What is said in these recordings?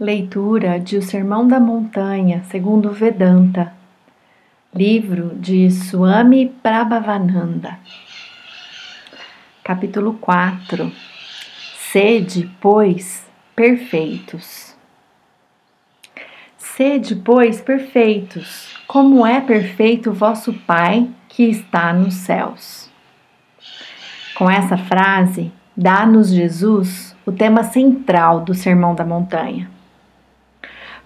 Leitura de O Sermão da Montanha, segundo Vedanta, livro de Swami Prabhavananda. Capítulo 4. Sede, pois, perfeitos. Sede, pois, perfeitos, como é perfeito vosso Pai que está nos céus. Com essa frase, dá-nos Jesus o tema central do Sermão da Montanha.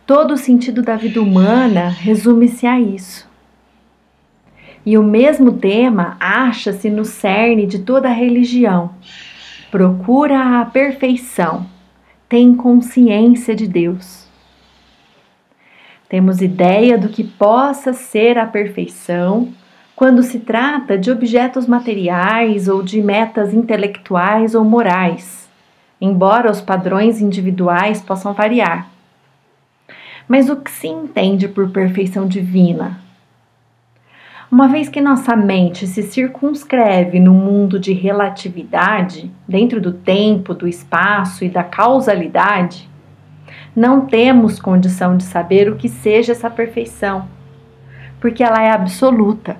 Todo o sentido da vida humana resume-se a isso. E o mesmo tema acha-se no cerne de toda a religião. Procura a perfeição, tem consciência de Deus. Temos ideia do que possa ser a perfeição quando se trata de objetos materiais ou de metas intelectuais ou morais, embora os padrões individuais possam variar. Mas o que se entende por perfeição divina? Uma vez que nossa mente se circunscreve no mundo de relatividade, dentro do tempo, do espaço e da causalidade, não temos condição de saber o que seja essa perfeição, porque ela é absoluta.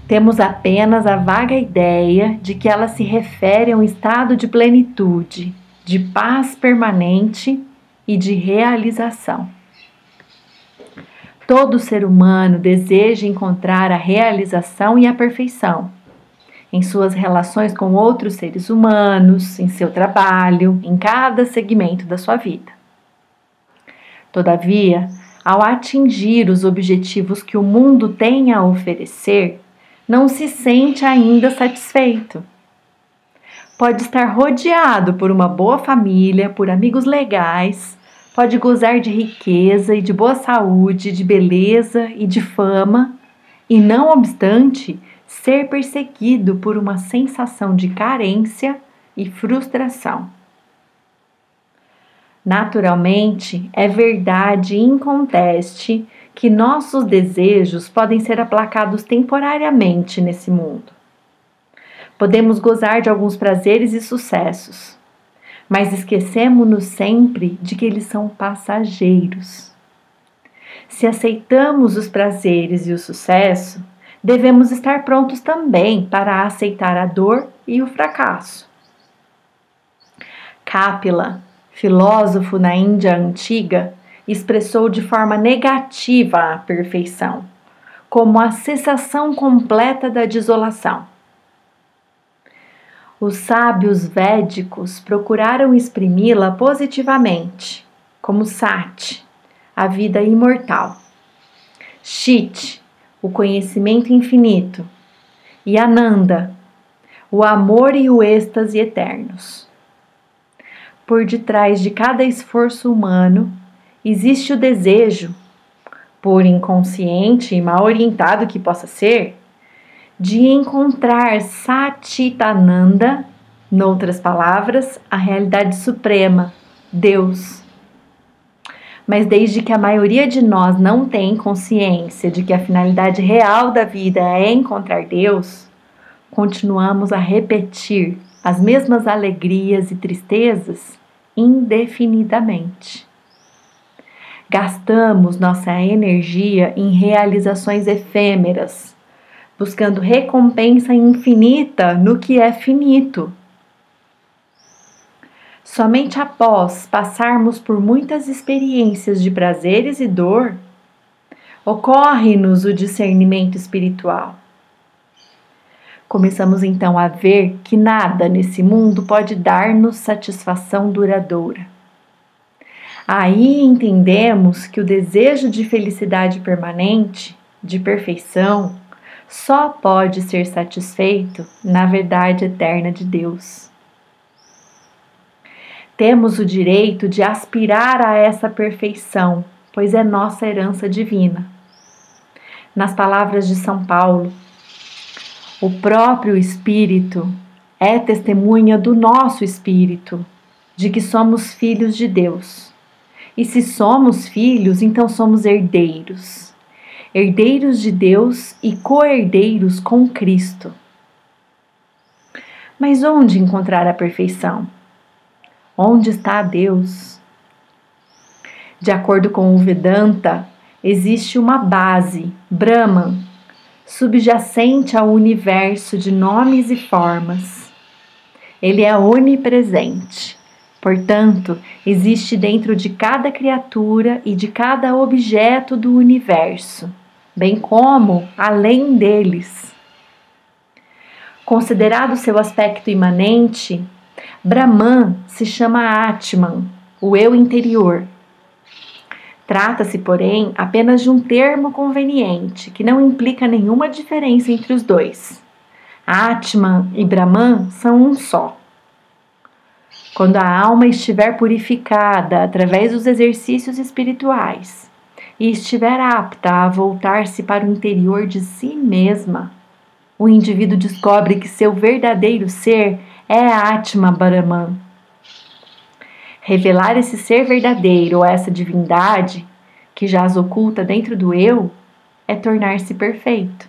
Temos apenas a vaga ideia de que ela se refere a um estado de plenitude, de paz permanente e de realização. Todo ser humano deseja encontrar a realização e a perfeição em suas relações com outros seres humanos, em seu trabalho, em cada segmento da sua vida. Todavia, ao atingir os objetivos que o mundo tem a oferecer, não se sente ainda satisfeito. Pode estar rodeado por uma boa família, por amigos legais, pode gozar de riqueza e de boa saúde, de beleza e de fama, e não obstante, ser perseguido por uma sensação de carência e frustração. Naturalmente, é verdade inconteste que nossos desejos podem ser aplacados temporariamente nesse mundo. Podemos gozar de alguns prazeres e sucessos, mas esquecemos-nos sempre de que eles são passageiros. Se aceitamos os prazeres e o sucesso, devemos estar prontos também para aceitar a dor e o fracasso. Kapila, filósofo na Índia antiga, expressou de forma negativa a perfeição, como a cessação completa da desolação. Os sábios védicos procuraram exprimi-la positivamente, como Sati, a vida imortal, Chit, o conhecimento infinito, e Ananda, o amor e o êxtase eternos. Por detrás de cada esforço humano existe o desejo, por inconsciente e mal orientado que possa ser, de encontrar Satitananda, noutras palavras, a realidade suprema, Deus. Mas desde que a maioria de nós não tem consciência de que a finalidade real da vida é encontrar Deus, continuamos a repetir as mesmas alegrias e tristezas indefinidamente. Gastamos nossa energia em realizações efêmeras, buscando recompensa infinita no que é finito. Somente após passarmos por muitas experiências de prazeres e dor, ocorre-nos o discernimento espiritual. Começamos então a ver que nada nesse mundo pode dar-nos satisfação duradoura. Aí entendemos que o desejo de felicidade permanente, de perfeição, só pode ser satisfeito na verdade eterna de Deus. Temos o direito de aspirar a essa perfeição, pois é nossa herança divina. Nas palavras de São Paulo, o próprio Espírito é testemunha do nosso Espírito, de que somos filhos de Deus. E se somos filhos, então somos herdeiros. Herdeiros de Deus e co-herdeiros com Cristo. Mas onde encontrar a perfeição? Onde está Deus? De acordo com o Vedanta, existe uma base, Brahman, subjacente ao universo de nomes e formas. Ele é onipresente. Portanto, existe dentro de cada criatura e de cada objeto do universo, bem como além deles. Considerado seu aspecto imanente, Brahman se chama Atman, o eu interior. Trata-se, porém, apenas de um termo conveniente, que não implica nenhuma diferença entre os dois. Atman e Brahman são um só. Quando a alma estiver purificada através dos exercícios espirituais e estiver apta a voltar-se para o interior de si mesma, o indivíduo descobre que seu verdadeiro ser é Atman Brahman. Revelar esse ser verdadeiro ou essa divindade que jaz oculta dentro do eu é tornar-se perfeito.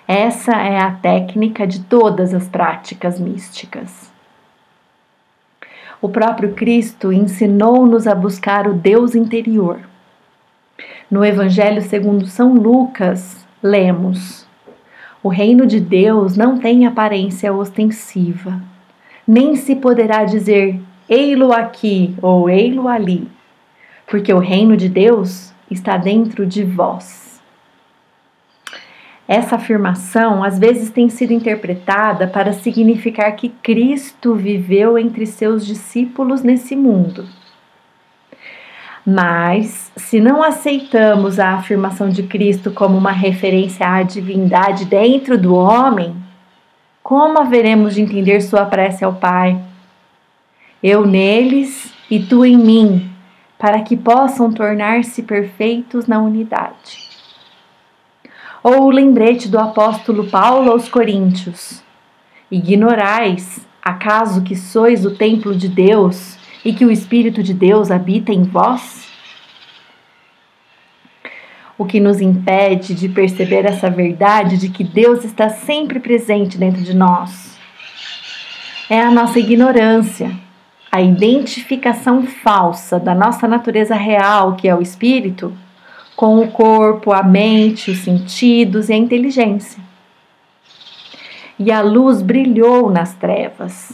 Essa é a técnica de todas as práticas místicas. O próprio Cristo ensinou-nos a buscar o Deus interior. No Evangelho segundo São Lucas, lemos: o reino de Deus não tem aparência ostensiva, nem se poderá dizer ei-lo aqui ou ei-lo ali, porque o reino de Deus está dentro de vós. Essa afirmação às vezes tem sido interpretada para significar que Cristo viveu entre seus discípulos nesse mundo. Mas, se não aceitamos a afirmação de Cristo como uma referência à divindade dentro do homem, como haveremos de entender sua prece ao Pai? Eu neles e tu em mim, para que possam tornar-se perfeitos na unidade. Ou o lembrete do apóstolo Paulo aos Coríntios: ignorais, acaso que sois o templo de Deus e que o Espírito de Deus habita em vós? O que nos impede de perceber essa verdade de que Deus está sempre presente dentro de nós é a nossa ignorância, a identificação falsa da nossa natureza real, que é o Espírito, com o corpo, a mente, os sentidos e a inteligência. E a luz brilhou nas trevas,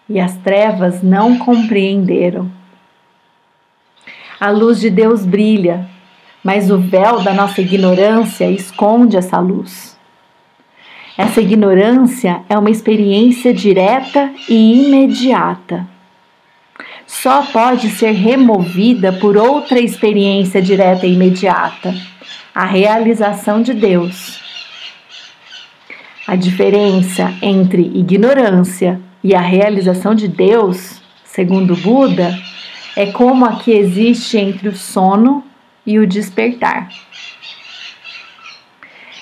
e as trevas não compreenderam. A luz de Deus brilha, mas o véu da nossa ignorância esconde essa luz. Essa ignorância é uma experiência direta e imediata. Só pode ser removida por outra experiência direta e imediata, a realização de Deus. A diferença entre ignorância e a realização de Deus, segundo Buda, é como a que existe entre o sono e o despertar.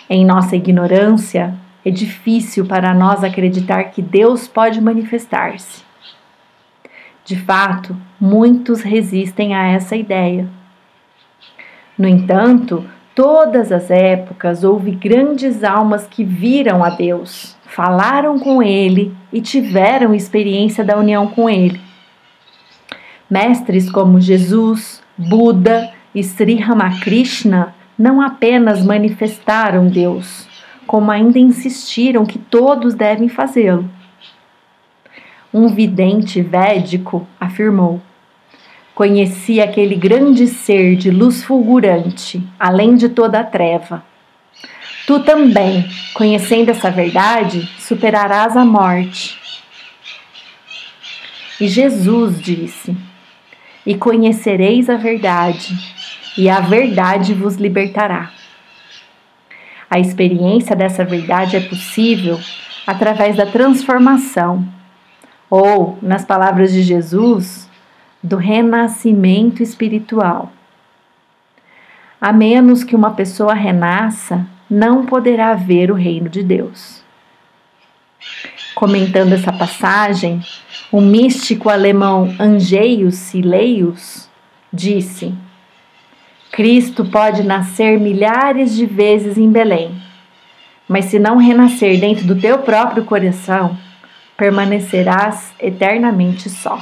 Em nossa ignorância, é difícil para nós acreditar que Deus pode manifestar-se. De fato, muitos resistem a essa ideia. No entanto, todas as épocas houve grandes almas que viram a Deus, falaram com Ele e tiveram experiência da união com Ele. Mestres como Jesus, Buda e Sri Ramakrishna não apenas manifestaram Deus, como ainda insistiram que todos devem fazê-lo. Um vidente védico afirmou: conheci aquele grande ser de luz fulgurante, além de toda a treva. Tu também, conhecendo essa verdade, superarás a morte. E Jesus disse: e conhecereis a verdade, e a verdade vos libertará. A experiência dessa verdade é possível através da transformação, ou, nas palavras de Jesus, do renascimento espiritual. A menos que uma pessoa renasça, não poderá ver o reino de Deus. Comentando essa passagem, o místico alemão Angeius Sileius disse: Cristo pode nascer milhares de vezes em Belém, mas se não renascer dentro do teu próprio coração, permanecerás eternamente só.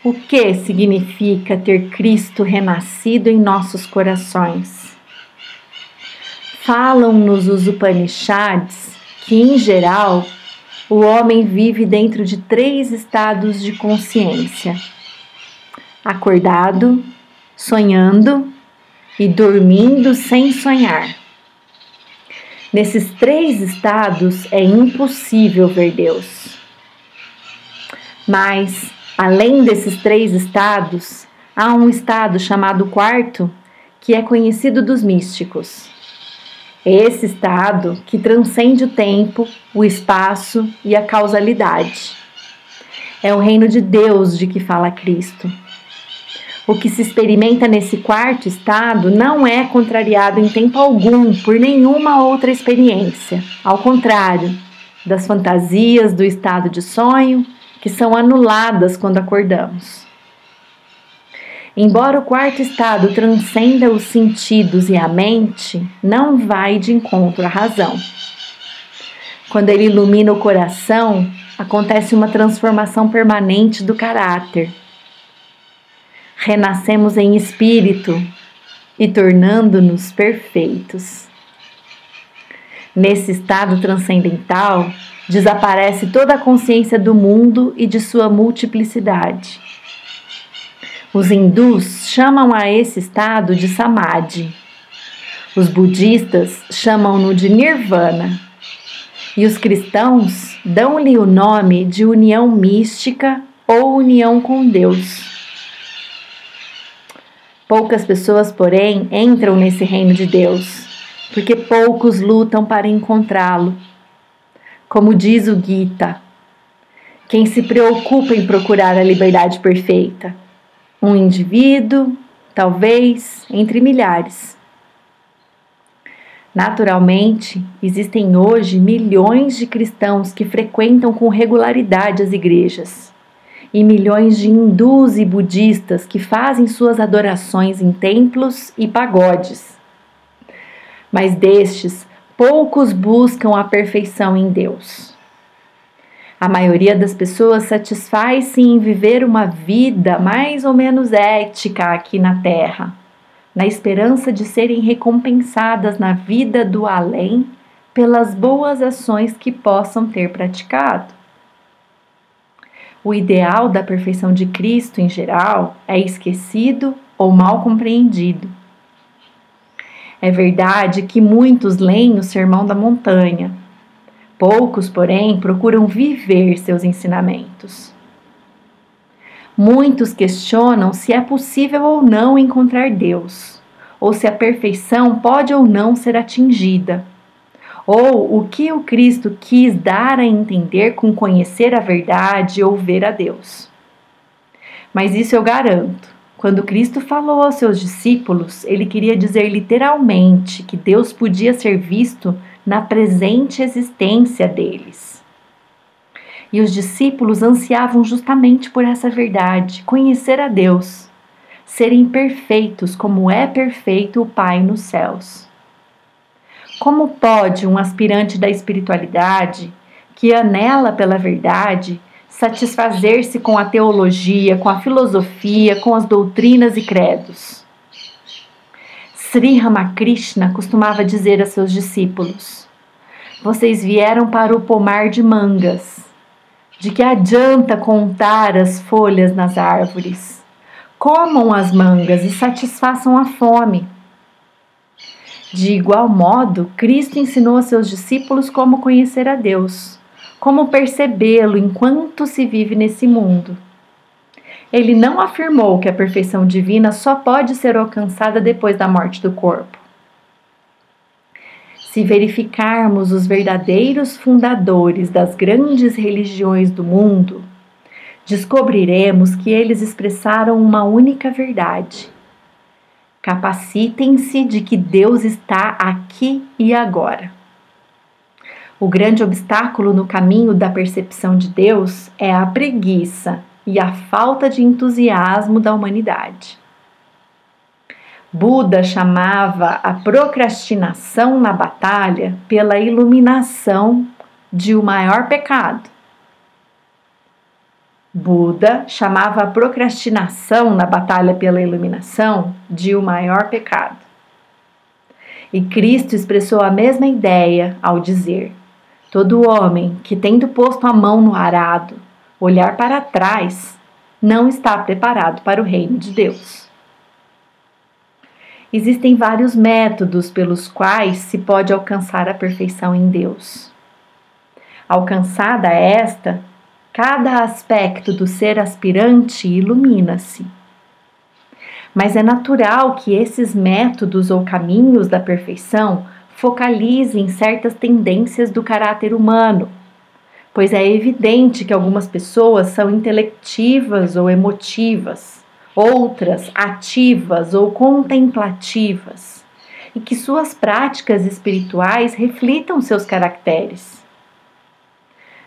O que significa ter Cristo renascido em nossos corações? Falam-nos os Upanishads que, em geral, o homem vive dentro de 3 estados de consciência: acordado, sonhando e dormindo sem sonhar. Nesses 3 estados é impossível ver Deus. Mas, além desses 3 estados, há um estado chamado quarto, que é conhecido dos místicos. Esse estado que transcende o tempo, o espaço e a causalidade. É o reino de Deus de que fala Cristo. O que se experimenta nesse quarto estado não é contrariado em tempo algum por nenhuma outra experiência. Ao contrário das fantasias do estado de sonho, que são anuladas quando acordamos. Embora o quarto estado transcenda os sentidos e a mente, não vai de encontro à razão. Quando ele ilumina o coração, acontece uma transformação permanente do caráter. Renascemos em espírito e tornando-nos perfeitos. Nesse estado transcendental, desaparece toda a consciência do mundo e de sua multiplicidade. Os hindus chamam a esse estado de samadhi. Os budistas chamam-no de nirvana. E os cristãos dão-lhe o nome de união mística ou união com Deus. Poucas pessoas, porém, entram nesse reino de Deus, porque poucos lutam para encontrá-lo. Como diz o Gita, quem se preocupa em procurar a liberdade perfeita? Um indivíduo, talvez, entre milhares. Naturalmente, existem hoje milhões de cristãos que frequentam com regularidade as igrejas. E milhões de hindus e budistas que fazem suas adorações em templos e pagodes. Mas destes, poucos buscam a perfeição em Deus. A maioria das pessoas satisfaz-se em viver uma vida mais ou menos ética aqui na Terra, na esperança de serem recompensadas na vida do além pelas boas ações que possam ter praticado. O ideal da perfeição de Cristo, em geral, é esquecido ou mal compreendido. É verdade que muitos leem o Sermão da Montanha. Poucos, porém, procuram viver seus ensinamentos. Muitos questionam se é possível ou não encontrar Deus, ou se a perfeição pode ou não ser atingida, ou o que o Cristo quis dar a entender com conhecer a verdade ou ver a Deus. Mas isso eu garanto, quando Cristo falou aos seus discípulos, ele queria dizer literalmente que Deus podia ser visto na presente existência deles. E os discípulos ansiavam justamente por essa verdade, conhecer a Deus, serem perfeitos como é perfeito o Pai nos céus. Como pode um aspirante da espiritualidade, que anela pela verdade, satisfazer-se com a teologia, com a filosofia, com as doutrinas e credos? Sri Ramakrishna costumava dizer a seus discípulos: vocês vieram para o pomar de mangas. De que adianta contar as folhas nas árvores? Comam as mangas e satisfaçam a fome. De igual modo, Cristo ensinou a seus discípulos como conhecer a Deus, como percebê-lo enquanto se vive nesse mundo. Ele não afirmou que a perfeição divina só pode ser alcançada depois da morte do corpo. Se verificarmos os verdadeiros fundadores das grandes religiões do mundo, descobriremos que eles expressaram uma única verdade. Capacitem-se de que Deus está aqui e agora. O grande obstáculo no caminho da percepção de Deus é a preguiça e a falta de entusiasmo da humanidade. Buda chamava a procrastinação na batalha pela iluminação de o maior pecado. Buda chamava a procrastinação na batalha pela iluminação de o maior pecado. E Cristo expressou a mesma ideia ao dizer: todo homem que, tendo posto a mão no arado, olhar para trás, não está preparado para o reino de Deus. Existem vários métodos pelos quais se pode alcançar a perfeição em Deus. Alcançada esta, cada aspecto do ser aspirante ilumina-se. Mas é natural que esses métodos ou caminhos da perfeição focalizem certas tendências do caráter humano, pois é evidente que algumas pessoas são intelectivas ou emotivas, outras ativas ou contemplativas, e que suas práticas espirituais reflitam seus caracteres.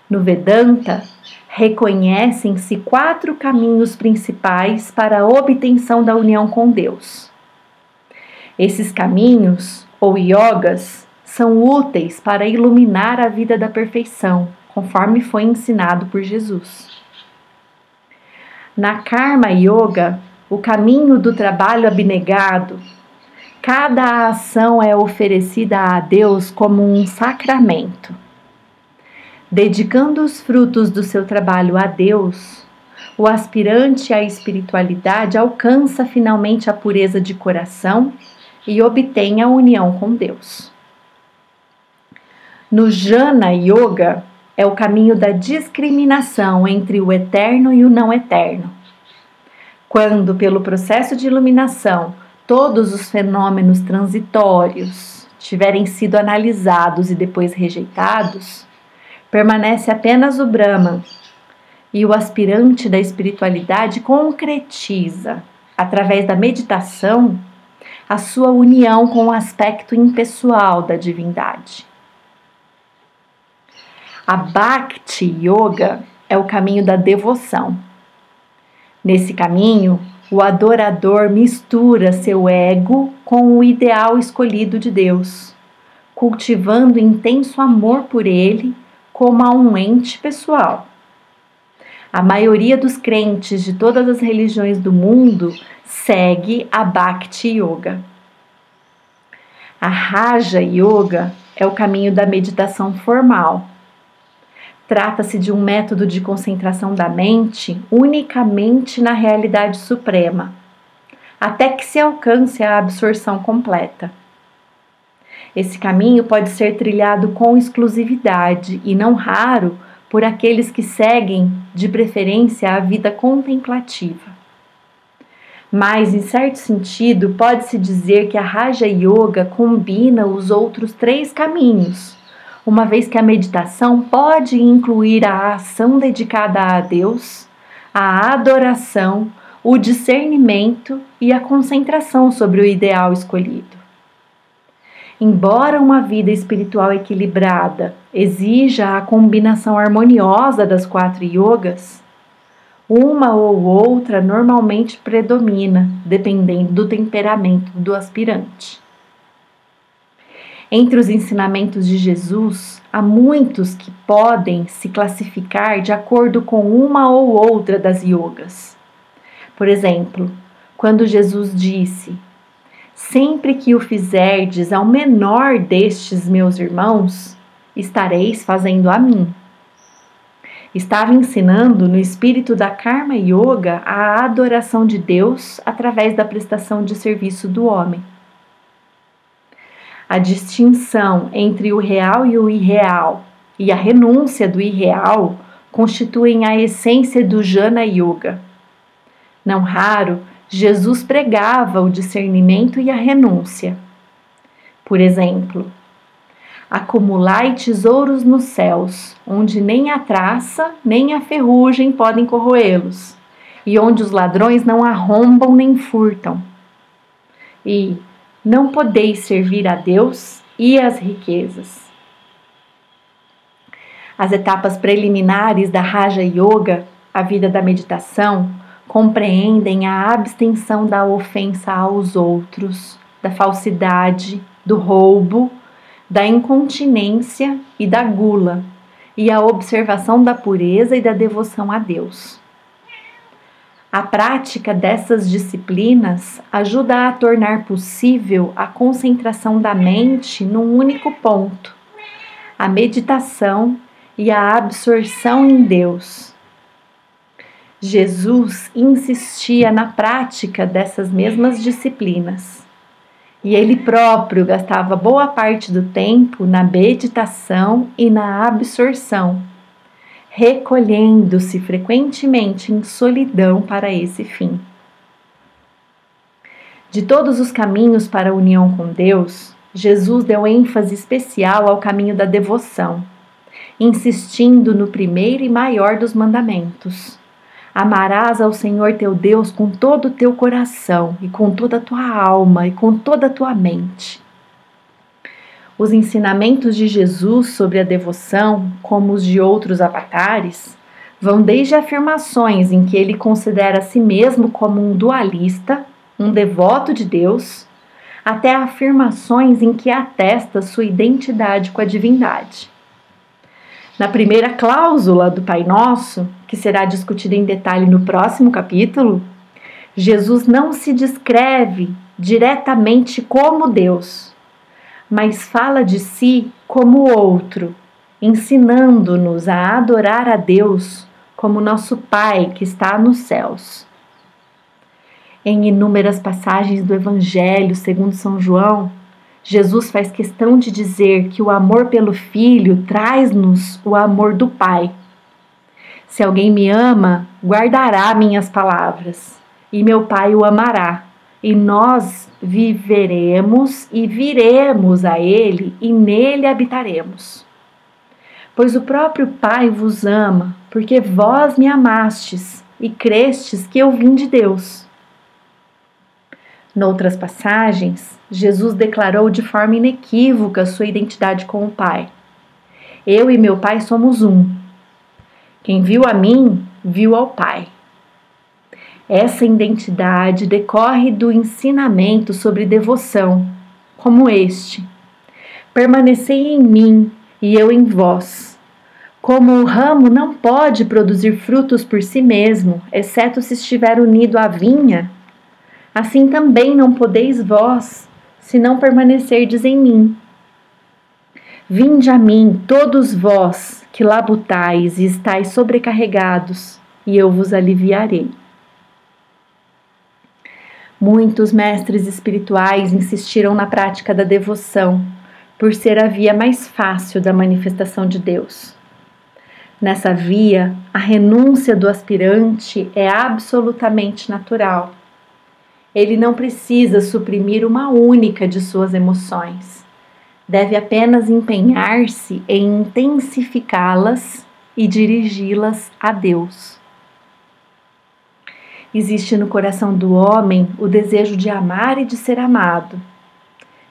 No Vedanta, reconhecem-se 4 caminhos principais para a obtenção da união com Deus. Esses caminhos, ou yogas, são úteis para iluminar a vida da perfeição, conforme foi ensinado por Jesus. Na Karma Yoga, o caminho do trabalho abnegado, cada ação é oferecida a Deus como um sacramento. Dedicando os frutos do seu trabalho a Deus, o aspirante à espiritualidade alcança finalmente a pureza de coração e obtém a união com Deus. No Jnana Yoga, é o caminho da discriminação entre o eterno e o não eterno. Quando, pelo processo de iluminação, todos os fenômenos transitórios tiverem sido analisados e depois rejeitados, permanece apenas o Brahman, e o aspirante da espiritualidade concretiza, através da meditação, a sua união com o aspecto impessoal da divindade. A Bhakti Yoga é o caminho da devoção. Nesse caminho, o adorador mistura seu ego com o ideal escolhido de Deus, cultivando intenso amor por ele como a um ente pessoal. A maioria dos crentes de todas as religiões do mundo segue a Bhakti Yoga. A Raja Yoga é o caminho da meditação formal. Trata-se de um método de concentração da mente unicamente na realidade suprema, até que se alcance a absorção completa. Esse caminho pode ser trilhado com exclusividade e não raro por aqueles que seguem, de preferência, a vida contemplativa. Mas, em certo sentido, pode-se dizer que a Raja Yoga combina os outros 3 caminhos, uma vez que a meditação pode incluir a ação dedicada a Deus, a adoração, o discernimento e a concentração sobre o ideal escolhido. Embora uma vida espiritual equilibrada exija a combinação harmoniosa das 4 yogas, uma ou outra normalmente predomina, dependendo do temperamento do aspirante. Entre os ensinamentos de Jesus, há muitos que podem se classificar de acordo com uma ou outra das yogas. Por exemplo, quando Jesus disse: sempre que o fizerdes ao menor destes meus irmãos, estareis fazendo a mim. Estava ensinando no espírito da Karma Yoga a adoração de Deus através da prestação de serviço do homem. A distinção entre o real e o irreal e a renúncia do irreal constituem a essência do Jnana Yoga. Não raro, Jesus pregava o discernimento e a renúncia. Por exemplo, acumulai tesouros nos céus, onde nem a traça nem a ferrugem podem corroê-los, e onde os ladrões não arrombam nem furtam. E não podeis servir a Deus e as riquezas. As etapas preliminares da Raja Yoga, a vida da meditação, compreendem a abstenção da ofensa aos outros, da falsidade, do roubo, da incontinência e da gula, e a observação da pureza e da devoção a Deus. A prática dessas disciplinas ajuda a tornar possível a concentração da mente num único ponto, a meditação e a absorção em Deus. Jesus insistia na prática dessas mesmas disciplinas, e ele próprio gastava boa parte do tempo na meditação e na absorção, recolhendo-se frequentemente em solidão para esse fim. De todos os caminhos para a união com Deus, Jesus deu ênfase especial ao caminho da devoção, insistindo no primeiro e maior dos mandamentos: amarás ao Senhor teu Deus com todo o teu coração, e com toda a tua alma, e com toda a tua mente. Os ensinamentos de Jesus sobre a devoção, como os de outros avatares, vão desde afirmações em que ele considera a si mesmo como um dualista, um devoto de Deus, até afirmações em que atesta sua identidade com a divindade. Na primeira cláusula do Pai Nosso, que será discutida em detalhe no próximo capítulo, Jesus não se descreve diretamente como Deus, mas fala de si como outro, ensinando-nos a adorar a Deus como nosso Pai que está nos céus. Em inúmeras passagens do Evangelho segundo São João, Jesus faz questão de dizer que o amor pelo Filho traz-nos o amor do Pai. Se alguém me ama, guardará minhas palavras, e meu Pai o amará, e nós viveremos e viremos a Ele, e nele habitaremos. Pois o próprio Pai vos ama, porque vós me amastes, e crestes que eu vim de Deus. Noutras passagens, Jesus declarou de forma inequívoca sua identidade com o Pai. Eu e meu Pai somos um. Quem viu a mim, viu ao Pai. Essa identidade decorre do ensinamento sobre devoção, como este: permanecei em mim e eu em vós. Como o ramo não pode produzir frutos por si mesmo, exceto se estiver unido à vinha, assim também não podeis vós, se não permanecerdes em mim. Vinde a mim, todos vós que labutais e estáis sobrecarregados, e eu vos aliviarei. Muitos mestres espirituais insistiram na prática da devoção, por ser a via mais fácil da manifestação de Deus. Nessa via, a renúncia do aspirante é absolutamente natural. Ele não precisa suprimir uma única de suas emoções. Deve apenas empenhar-se em intensificá-las e dirigi-las a Deus. Existe no coração do homem o desejo de amar e de ser amado,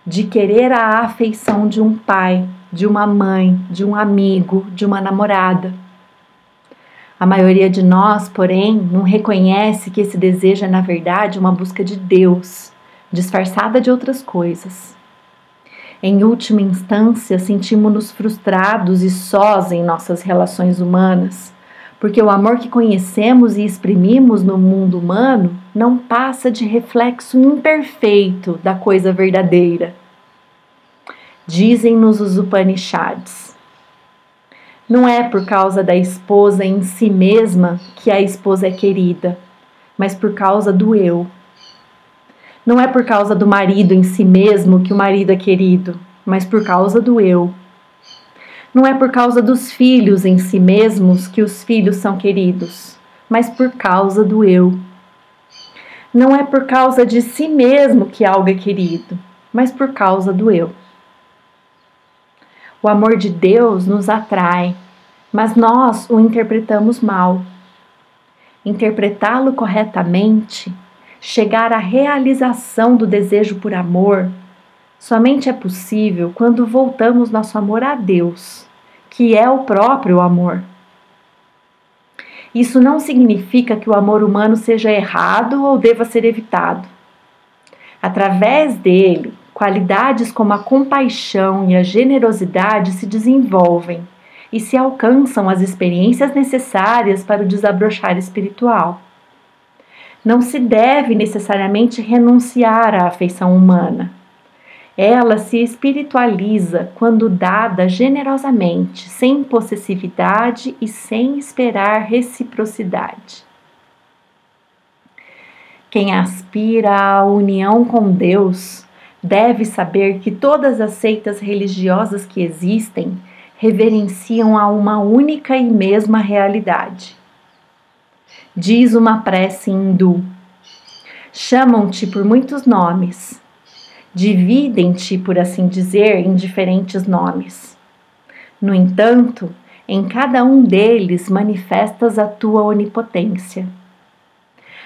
de querer a afeição de um pai, de uma mãe, de um amigo, de uma namorada. A maioria de nós, porém, não reconhece que esse desejo é, na verdade, uma busca de Deus, disfarçada de outras coisas. Em última instância, sentimos-nos frustrados e sós em nossas relações humanas, porque o amor que conhecemos e exprimimos no mundo humano não passa de reflexo imperfeito da coisa verdadeira. Dizem-nos os Upanishads: não é por causa da esposa em si mesma que a esposa é querida, mas por causa do eu. Não é por causa do marido em si mesmo que o marido é querido, mas por causa do eu. Não é por causa dos filhos em si mesmos que os filhos são queridos, mas por causa do eu. Não é por causa de si mesmo que algo é querido, mas por causa do eu. O amor de Deus nos atrai, mas nós o interpretamos mal. Interpretá-lo corretamente, chegar à realização do desejo por amor, somente é possível quando voltamos nosso amor a Deus, que é o próprio amor. Isso não significa que o amor humano seja errado ou deva ser evitado. Através dele, qualidades como a compaixão e a generosidade se desenvolvem e se alcançam as experiências necessárias para o desabrochar espiritual. Não se deve necessariamente renunciar à afeição humana. Ela se espiritualiza quando dada generosamente, sem possessividade e sem esperar reciprocidade. Quem aspira à união com Deus deve saber que todas as seitas religiosas que existem reverenciam a uma única e mesma realidade. Diz uma prece hindu: chamam-te por muitos nomes, dividem-te, por assim dizer, em diferentes nomes. No entanto, em cada um deles manifestas a tua onipotência.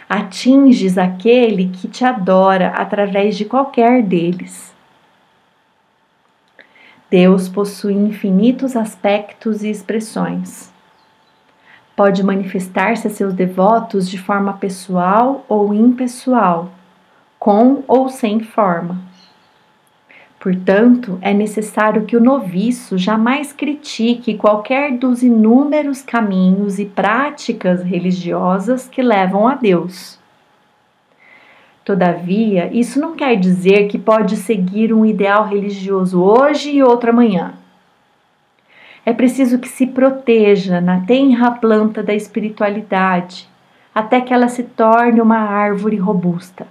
Atinges aquele que te adora através de qualquer deles. Deus possui infinitos aspectos e expressões. Pode manifestar-se a seus devotos de forma pessoal ou impessoal, com ou sem forma. Portanto, é necessário que o noviço jamais critique qualquer dos inúmeros caminhos e práticas religiosas que levam a Deus. Todavia, isso não quer dizer que pode seguir um ideal religioso hoje e outro amanhã. É preciso que se proteja na tenra planta da espiritualidade, até que ela se torne uma árvore robusta.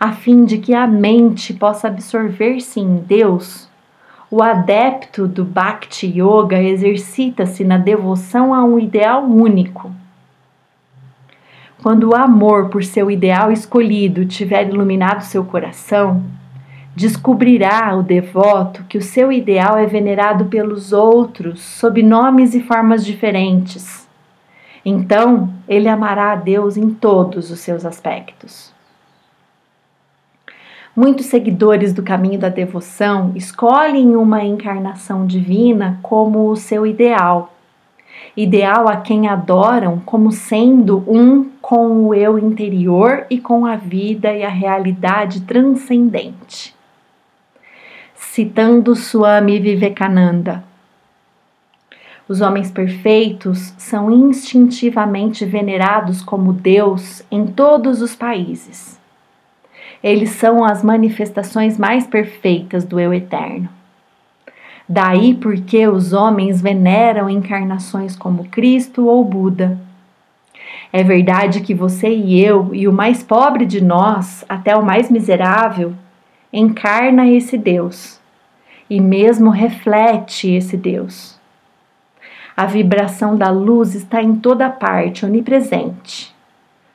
A fim de que a mente possa absorver-se em Deus, o adepto do Bhakti Yoga exercita-se na devoção a um ideal único. Quando o amor por seu ideal escolhido tiver iluminado seu coração, descobrirá o devoto que o seu ideal é venerado pelos outros sob nomes e formas diferentes. Então, ele amará a Deus em todos os seus aspectos. Muitos seguidores do caminho da devoção escolhem uma encarnação divina como o seu ideal a quem adoram como sendo um com o eu interior e com a vida e a realidade transcendente. Citando Swami Vivekananda: os homens perfeitos são instintivamente venerados como Deus em todos os países. Eles são as manifestações mais perfeitas do eu eterno. Daí porque os homens veneram encarnações como Cristo ou Buda. É verdade que você e eu, e o mais pobre de nós, até o mais miserável, encarna esse Deus, e mesmo reflete esse Deus. A vibração da luz está em toda parte, onipresente.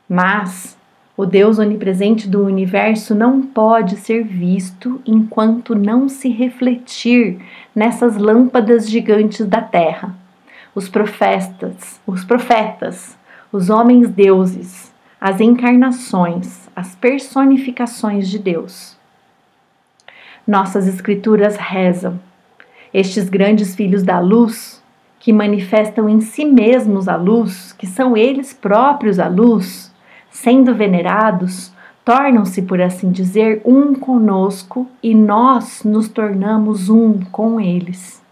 Mas o Deus onipresente do universo não pode ser visto enquanto não se refletir nessas lâmpadas gigantes da terra, os profetas, os homens deuses, as encarnações, as personificações de Deus. Nossas escrituras rezam: estes grandes filhos da luz, que manifestam em si mesmos a luz, que são eles próprios a luz, sendo venerados, tornam-se, por assim dizer, um conosco e nós nos tornamos um com eles.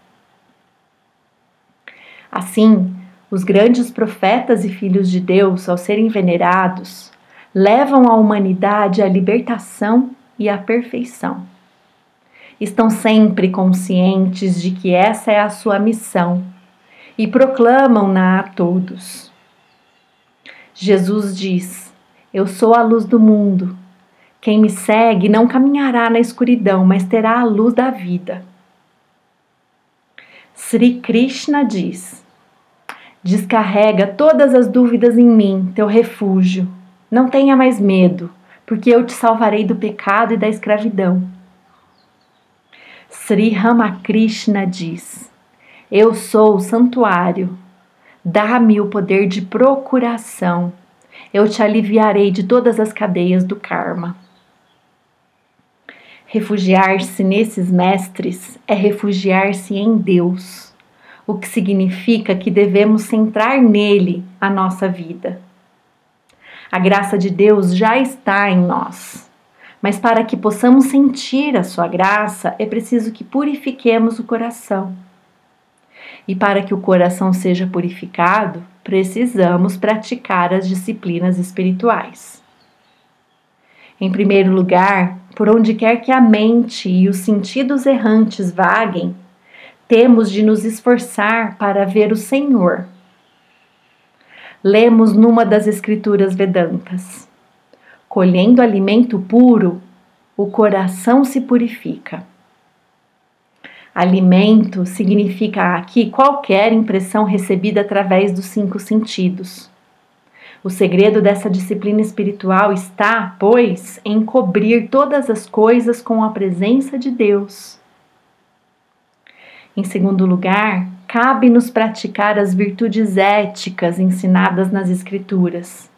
Assim, os grandes profetas e filhos de Deus, ao serem venerados, levam a humanidade à libertação e à perfeição. Estão sempre conscientes de que essa é a sua missão e proclamam-na a todos. Jesus diz: eu sou a luz do mundo. Quem me segue não caminhará na escuridão, mas terá a luz da vida. Sri Krishna diz: descarrega todas as dúvidas em mim, teu refúgio. Não tenha mais medo, porque eu te salvarei do pecado e da escravidão. Sri Ramakrishna diz: eu sou o santuário. Dá-me o poder de procuração. Eu te aliviarei de todas as cadeias do karma. Refugiar-se nesses mestres é refugiar-se em Deus, o que significa que devemos centrar nele a nossa vida. A graça de Deus já está em nós, mas para que possamos sentir a sua graça, é preciso que purifiquemos o coração. E para que o coração seja purificado, precisamos praticar as disciplinas espirituais. Em primeiro lugar, por onde quer que a mente e os sentidos errantes vaguem, temos de nos esforçar para ver o Senhor. Lemos numa das escrituras Vedantas: colhendo alimento puro, o coração se purifica. Alimento significa aqui qualquer impressão recebida através dos 5 sentidos. O segredo dessa disciplina espiritual está, pois, em cobrir todas as coisas com a presença de Deus. Em segundo lugar, cabe-nos praticar as virtudes éticas ensinadas nas Escrituras.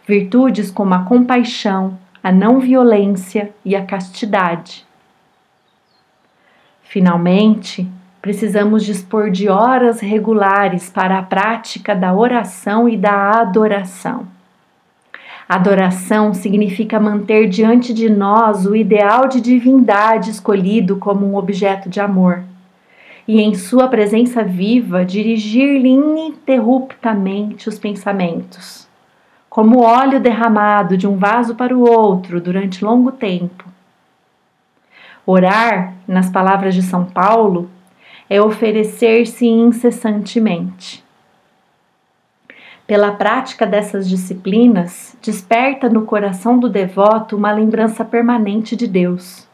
Virtudes como a compaixão, a não violência e a castidade. Finalmente, precisamos dispor de horas regulares para a prática da oração e da adoração. Adoração significa manter diante de nós o ideal de divindade escolhido como um objeto de amor, e em sua presença viva dirigir-lhe ininterruptamente os pensamentos, como óleo derramado de um vaso para o outro durante longo tempo. Orar, nas palavras de São Paulo, é oferecer-se incessantemente. Pela prática dessas disciplinas, desperta no coração do devoto uma lembrança permanente de Deus.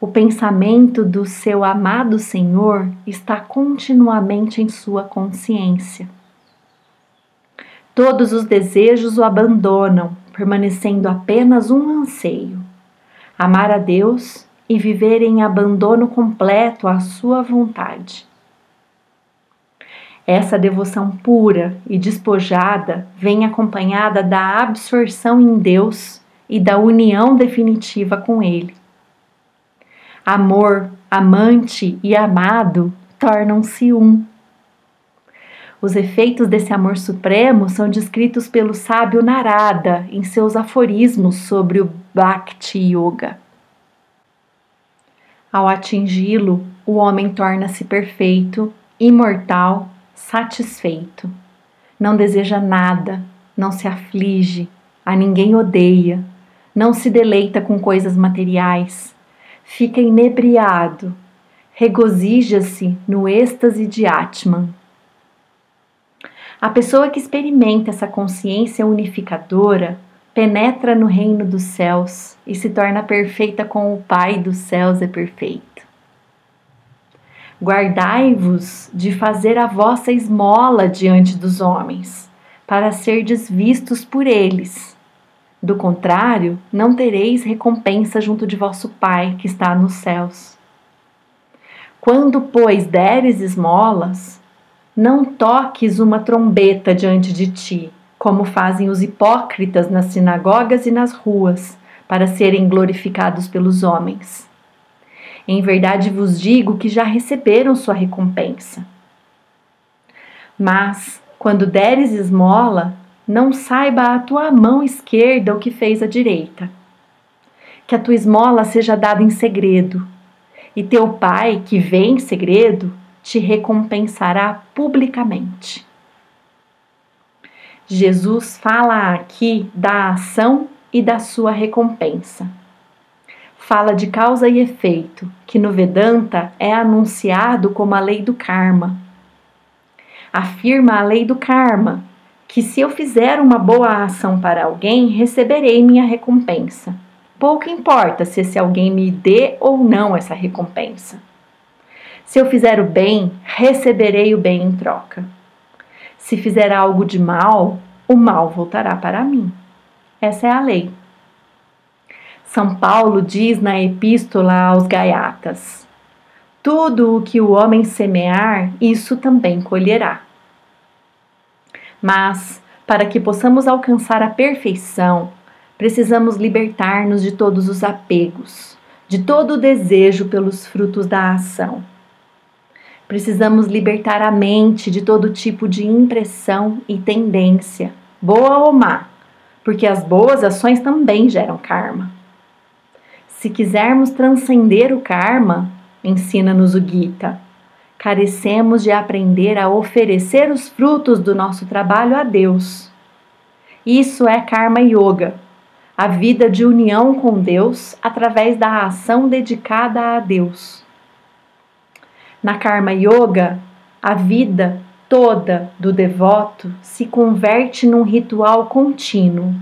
O pensamento do seu amado Senhor está continuamente em sua consciência. Todos os desejos o abandonam, permanecendo apenas um anseio: amar a Deus e viver em abandono completo à sua vontade. Essa devoção pura e despojada vem acompanhada da absorção em Deus e da união definitiva com Ele. Amor, amante e amado tornam-se um. Os efeitos desse amor supremo são descritos pelo sábio Narada em seus aforismos sobre o Bhakti Yoga. Ao atingi-lo, o homem torna-se perfeito, imortal, satisfeito. Não deseja nada, não se aflige, a ninguém odeia, não se deleita com coisas materiais, fica inebriado, regozija-se no êxtase de Atman. A pessoa que experimenta essa consciência unificadora penetra no reino dos céus e se torna perfeita como o Pai dos céus é perfeito. Guardai-vos de fazer a vossa esmola diante dos homens, para serdes vistos por eles. Do contrário, não tereis recompensa junto de vosso Pai que está nos céus. Quando, pois, deres esmolas, não toques uma trombeta diante de ti, como fazem os hipócritas nas sinagogas e nas ruas, para serem glorificados pelos homens. Em verdade vos digo que já receberam sua recompensa. Mas, quando deres esmola, não saiba a tua mão esquerda o que fez a direita. Que a tua esmola seja dada em segredo, e teu Pai, que vê em segredo, te recompensará publicamente. Jesus fala aqui da ação e da sua recompensa. Fala de causa e efeito, que no Vedanta é anunciado como a lei do karma. Afirma a lei do karma, que se eu fizer uma boa ação para alguém, receberei minha recompensa. Pouco importa se esse alguém me dê ou não essa recompensa. Se eu fizer o bem, receberei o bem em troca. Se fizer algo de mal, o mal voltará para mim. Essa é a lei. São Paulo diz na Epístola aos Gálatas: tudo o que o homem semear, isso também colherá. Mas, para que possamos alcançar a perfeição, precisamos libertar-nos de todos os apegos, de todo o desejo pelos frutos da ação. Precisamos libertar a mente de todo tipo de impressão e tendência, boa ou má, porque as boas ações também geram karma. Se quisermos transcender o karma, ensina-nos o Gita, carecemos de aprender a oferecer os frutos do nosso trabalho a Deus. Isso é Karma Yoga, a vida de união com Deus através da ação dedicada a Deus. Na Karma Yoga, a vida toda do devoto se converte num ritual contínuo,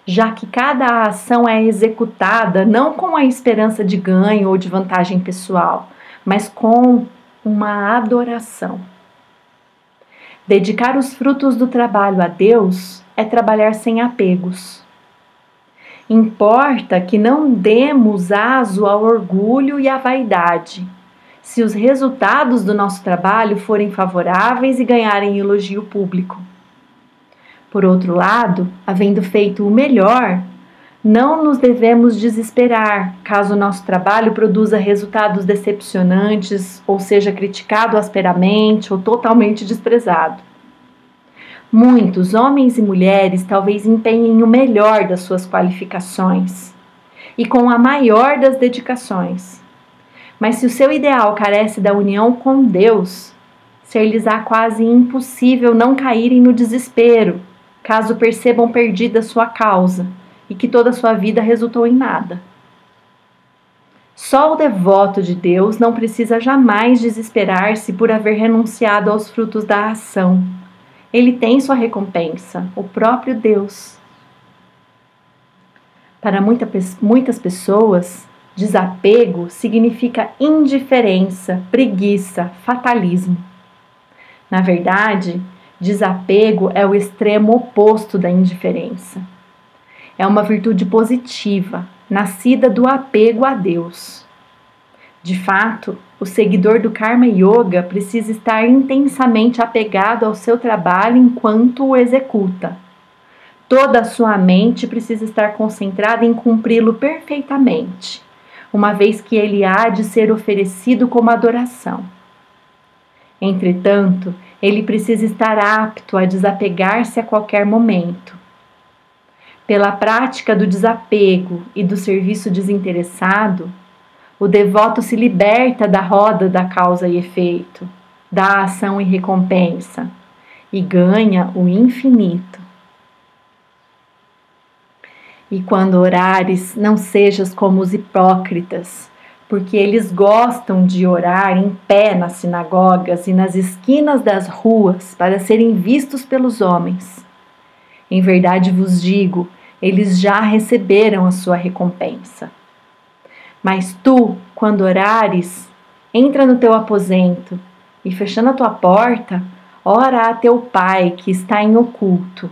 já que cada ação é executada não com a esperança de ganho ou de vantagem pessoal, mas com uma adoração. Dedicar os frutos do trabalho a Deus é trabalhar sem apegos. Importa que não demos aso ao orgulho e à vaidade, se os resultados do nosso trabalho forem favoráveis e ganharem elogio público. Por outro lado, havendo feito o melhor, não nos devemos desesperar caso o nosso trabalho produza resultados decepcionantes ou seja criticado asperamente ou totalmente desprezado. Muitos homens e mulheres talvez empenhem o melhor das suas qualificações e com a maior das dedicações. Mas se o seu ideal carece da união com Deus, ser-lhes-á quase impossível não caírem no desespero, caso percebam perdida sua causa e que toda a sua vida resultou em nada. Só o devoto de Deus não precisa jamais desesperar-se por haver renunciado aos frutos da ação. Ele tem sua recompensa, o próprio Deus. Para muitas pessoas, desapego significa indiferença, preguiça, fatalismo. Na verdade, desapego é o extremo oposto da indiferença. É uma virtude positiva, nascida do apego a Deus. De fato, o seguidor do Karma Yoga precisa estar intensamente apegado ao seu trabalho enquanto o executa. Toda a sua mente precisa estar concentrada em cumpri-lo perfeitamente, uma vez que ele há de ser oferecido como adoração. Entretanto, ele precisa estar apto a desapegar-se a qualquer momento. Pela prática do desapego e do serviço desinteressado, o devoto se liberta da roda da causa e efeito, da ação e recompensa, e ganha o infinito. E quando orares, não sejas como os hipócritas, porque eles gostam de orar em pé nas sinagogas e nas esquinas das ruas para serem vistos pelos homens. Em verdade vos digo, eles já receberam a sua recompensa. Mas tu, quando orares, entra no teu aposento e, fechando a tua porta, ora a teu Pai que está em oculto.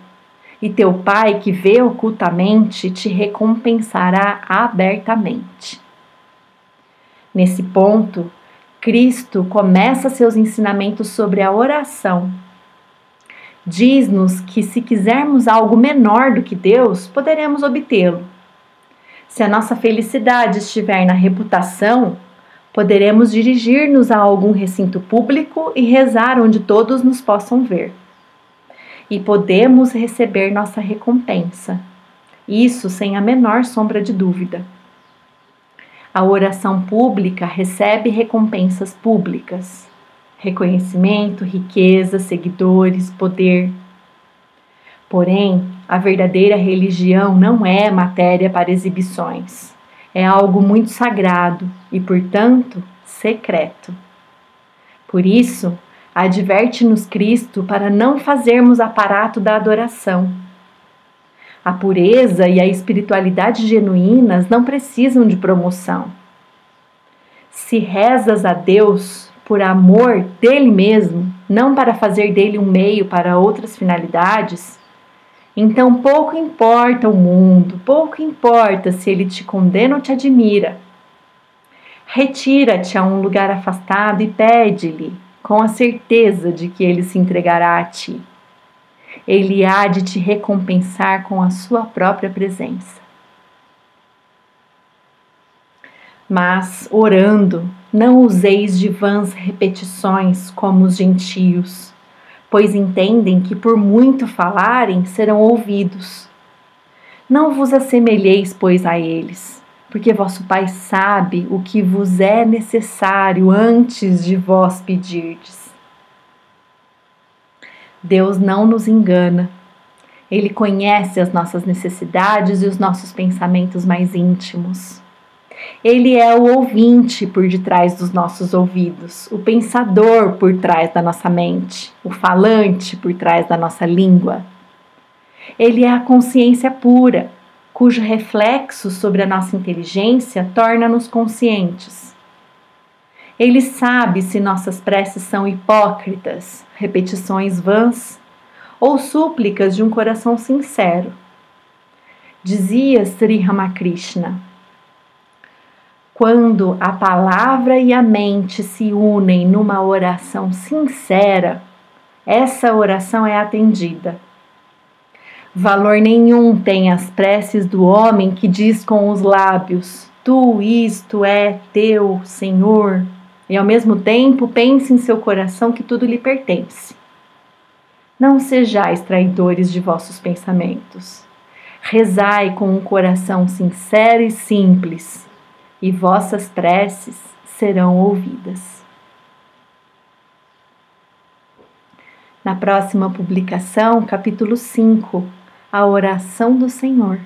E teu Pai que vê ocultamente te recompensará abertamente. Nesse ponto, Cristo começa seus ensinamentos sobre a oração. Diz-nos que se quisermos algo menor do que Deus, poderemos obtê-lo. Se a nossa felicidade estiver na reputação, poderemos dirigir-nos a algum recinto público e rezar onde todos nos possam ver. E podemos receber nossa recompensa. Isso sem a menor sombra de dúvida. A oração pública recebe recompensas públicas. Reconhecimento, riqueza, seguidores, poder. Porém, a verdadeira religião não é matéria para exibições. É algo muito sagrado e, portanto, secreto. Por isso, adverte-nos Cristo para não fazermos aparato da adoração. A pureza e a espiritualidade genuínas não precisam de promoção. Se rezas a Deus por amor dele mesmo, não para fazer dele um meio para outras finalidades, então pouco importa o mundo, pouco importa se ele te condena ou te admira. Retira-te a um lugar afastado e pede-lhe, com a certeza de que ele se entregará a ti. Ele há de te recompensar com a sua própria presença. Mas, orando, não useis de vãs repetições como os gentios, pois entendem que por muito falarem serão ouvidos. Não vos assemelheis, pois, a eles, porque vosso Pai sabe o que vos é necessário antes de vós pedirdes. Deus não nos engana. Ele conhece as nossas necessidades e os nossos pensamentos mais íntimos. Ele é o ouvinte por detrás dos nossos ouvidos, o pensador por trás da nossa mente, o falante por trás da nossa língua. Ele é a consciência pura, cujo reflexo sobre a nossa inteligência torna-nos conscientes. Ele sabe se nossas preces são hipócritas, repetições vãs, ou súplicas de um coração sincero. Dizia Sri Ramakrishna: quando a palavra e a mente se unem numa oração sincera, essa oração é atendida. Valor nenhum tem as preces do homem que diz com os lábios: tu, isto é teu, Senhor, e ao mesmo tempo pense em seu coração que tudo lhe pertence. Não sejais traidores de vossos pensamentos. Rezai com um coração sincero e simples, e vossas preces serão ouvidas. Na próxima publicação, capítulo 5, a oração do Senhor.